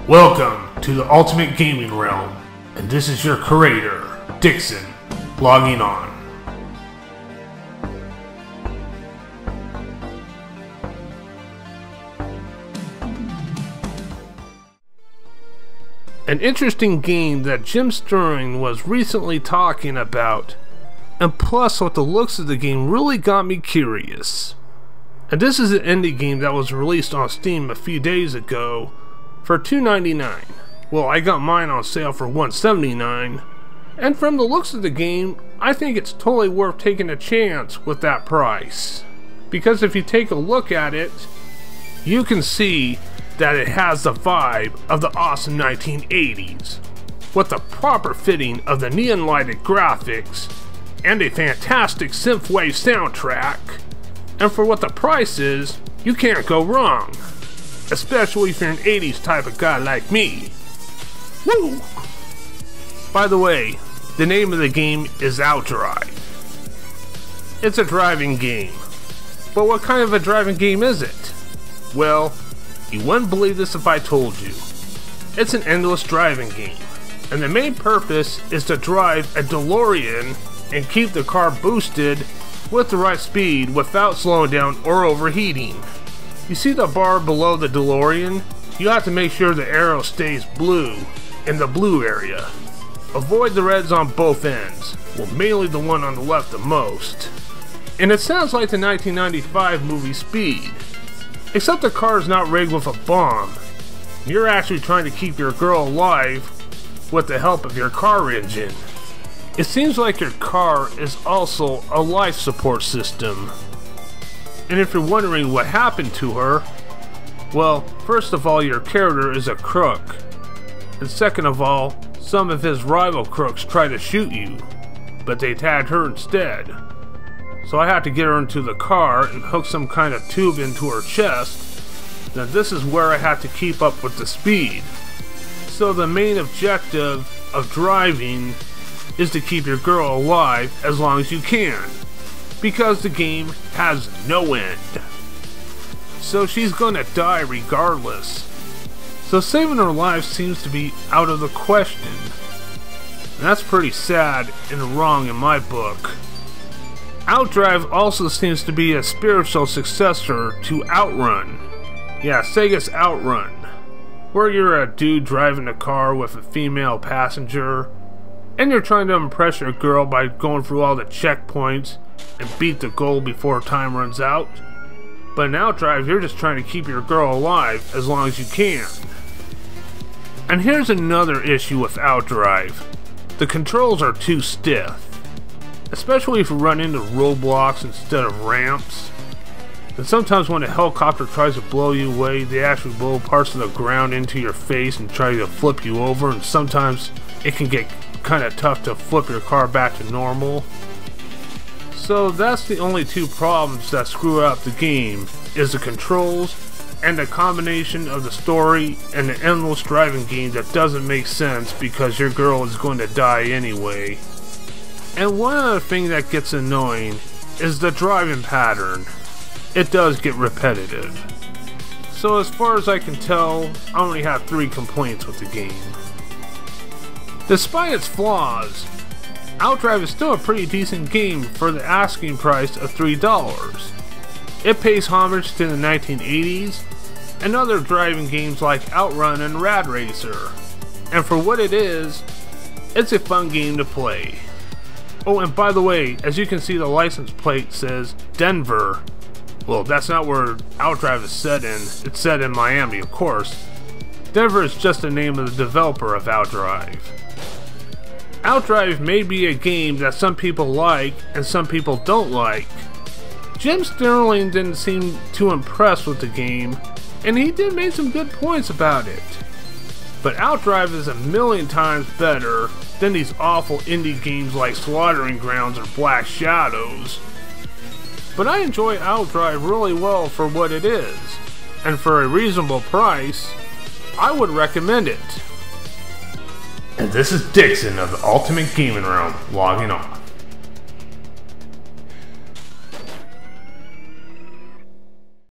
Welcome to the Ultimate Gaming Realm, and this is your curator, Dixon, logging on. An interesting game that Jim Sterling was recently talking about, and plus with the looks of the game really got me curious. And this is an indie game that was released on Steam a few days ago for $2.99. Well, I got mine on sale for $1.79, and from the looks of the game, I think it's totally worth taking a chance with that price. Because if you take a look at it, you can see that it has the vibe of the awesome 1980s, with the proper fitting of the neon lighted graphics, and a fantastic synthwave soundtrack. And for what the price is, you can't go wrong. Especially if you're an 80s type of guy like me. Woo! By the way, the name of the game is OutDrive. It's a driving game. But what kind of a driving game is it? Well, you wouldn't believe this if I told you. It's an endless driving game. And the main purpose is to drive a DeLorean and keep the car boosted with the right speed without slowing down or overheating. You see the bar below the DeLorean? You have to make sure the arrow stays blue in the blue area. Avoid the reds on both ends, well, mainly the one on the left the most. And it sounds like the 1995 movie Speed, except the car is not rigged with a bomb. You're actually trying to keep your girl alive with the help of your car engine. It seems like your car is also a life support system. And if you're wondering what happened to her, well, first of all, your character is a crook. And second of all, some of his rival crooks try to shoot you, but they tagged her instead. So I had to get her into the car and hook some kind of tube into her chest. Now this is where I had to keep up with the speed. So the main objective of driving is to keep your girl alive as long as you can, because the game has no end. So she's gonna die regardless. So saving her life seems to be out of the question. And that's pretty sad and wrong in my book. OutDrive also seems to be a spiritual successor to Outrun. Yeah, Sega's Outrun, where you're a dude driving a car with a female passenger, and you're trying to impress your girl by going through all the checkpoints and beat the goal before time runs out. But in OutDrive, you're just trying to keep your girl alive as long as you can. And here's another issue with OutDrive. The controls are too stiff, especially if you run into roadblocks instead of ramps. And sometimes when a helicopter tries to blow you away, they actually blow parts of the ground into your face and try to flip you over, and sometimes it can get kind of tough to flip your car back to normal. So that's the only two problems that screw up the game, is the controls and the combination of the story and the endless driving game that doesn't make sense because your girl is going to die anyway. And one other thing that gets annoying is the driving pattern. It does get repetitive. So as far as I can tell, I only have 3 complaints with the game. Despite its flaws, OutDrive is still a pretty decent game for the asking price of $3. It pays homage to the 1980s and other driving games like Outrun and Rad Racer. And for what it is, it's a fun game to play. Oh, and by the way, as you can see, the license plate says Denver. Well, that's not where OutDrive is set in. It's set in Miami, of course. Denver is just the name of the developer of OutDrive. OutDrive may be a game that some people like and some people don't like. Jim Sterling didn't seem too impressed with the game, and he did make some good points about it. But OutDrive is a million times better than these awful indie games like Slaughtering Grounds or Black Shadows. But I enjoy OutDrive really well for what it is, and for a reasonable price, I would recommend it. And this is Dixon of the Ultimate Gaming Realm, logging on.